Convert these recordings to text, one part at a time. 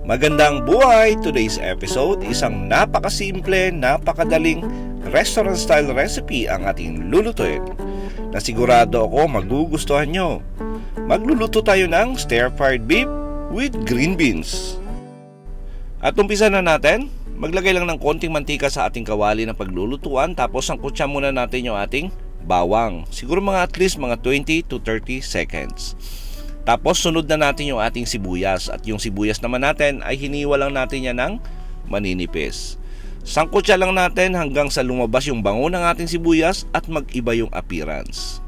Magandang buhay! Today's episode, isang napakasimple, napakadaling restaurant-style recipe ang ating lulutuin na sigurado ako magugustuhan nyo. Magluluto tayo ng stir-fried beef with green beans. At umpisa na natin, maglagay lang ng konting mantika sa ating kawali na paglulutuan, tapos sangkutsa muna natin yung ating bawang. Siguro mga at least mga 20 to 30 seconds. Tapos sunod na natin yung ating sibuyas, at yung sibuyas naman natin ay hiniwa lang natin yan ng maninipis. Sangkutsa lang natin hanggang sa lumabas yung bango ng ating sibuyas at mag-iba yung appearance.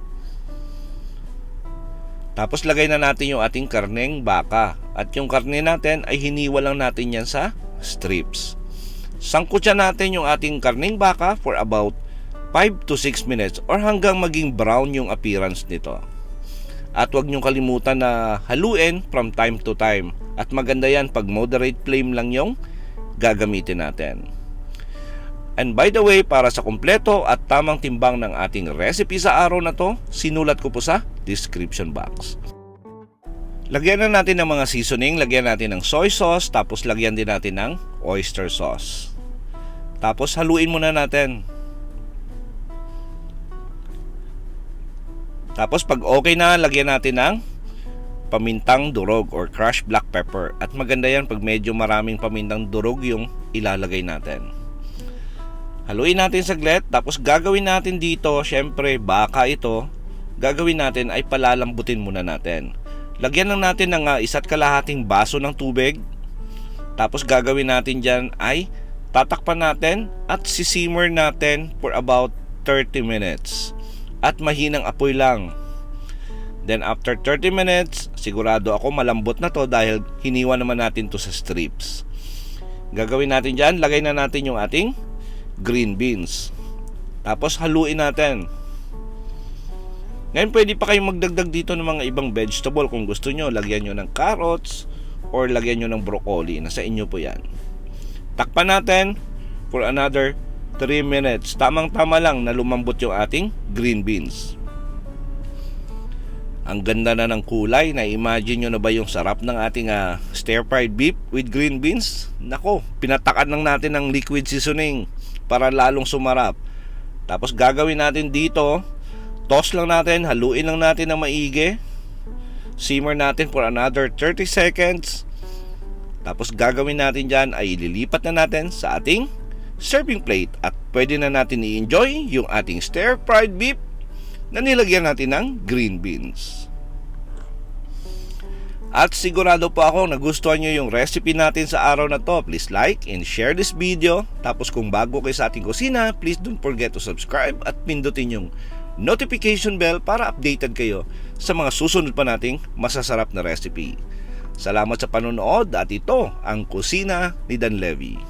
Tapos lagay na natin yung ating karneng baka, at yung karne natin ay hiniwa lang natin yan sa strips. Sangkutsa natin yung ating karneng baka for about 5 to 6 minutes or hanggang maging brown yung appearance nito. At huwag niyong kalimutan na haluin from time to time. At maganda yan pag moderate flame lang yung gagamitin natin. And by the way, para sa kumpleto at tamang timbang ng ating recipe sa araw na to, sinulat ko po sa description box. Lagyan na natin ng mga seasoning, lagyan natin ng soy sauce, tapos lagyan din natin ng oyster sauce. Tapos haluin muna natin. Tapos pag okay na, lagyan natin ng pamintang durog or crushed black pepper. At maganda yan pag medyo maraming pamintang durog yung ilalagay natin. Haluin natin saglit. Tapos gagawin natin dito, syempre baka ito, gagawin natin ay palalambutin muna natin. Lagyan lang natin ng 1.5 baso ng tubig. Tapos gagawin natin dyan ay tatakpan natin at sisimmer natin for about 30 minutes. At mahinang apoy lang. Then after 30 minutes, sigurado ako malambot na to dahil hiniwa naman natin to sa strips. Gagawin natin dyan, lagay na natin yung ating green beans. Tapos haluin natin. Ngayon pwede pa kayong magdagdag dito ng mga ibang vegetable kung gusto nyo. Lagyan nyo ng carrots or lagyan nyo ng broccoli. Nasa inyo po yan. Takpan natin for another 3 minutes. Tamang-tama lang na lumambot yung ating green beans. Ang ganda na ng kulay. Na-imagine nyo na ba yung sarap ng ating stir-fried beef with green beans? Nako, pinatakan lang natin ng liquid seasoning para lalong sumarap. Tapos gagawin natin dito, toss lang natin, haluin lang natin ng maigi. Simmer natin for another 30 seconds. Tapos gagawin natin dyan ay ililipat na natin sa ating serving plate at pwede na natin i-enjoy yung ating stir-fried beef na nilagyan natin ng green beans. At sigurado po ako nagustuhan nyo yung recipe natin sa araw na to. Please like and share this video. Tapos kung bago kayo sa ating kusina, please don't forget to subscribe at pindutin yung notification bell para updated kayo sa mga susunod pa nating masasarap na recipe. Salamat sa panonood at ito ang Kusina ni Dan Levy.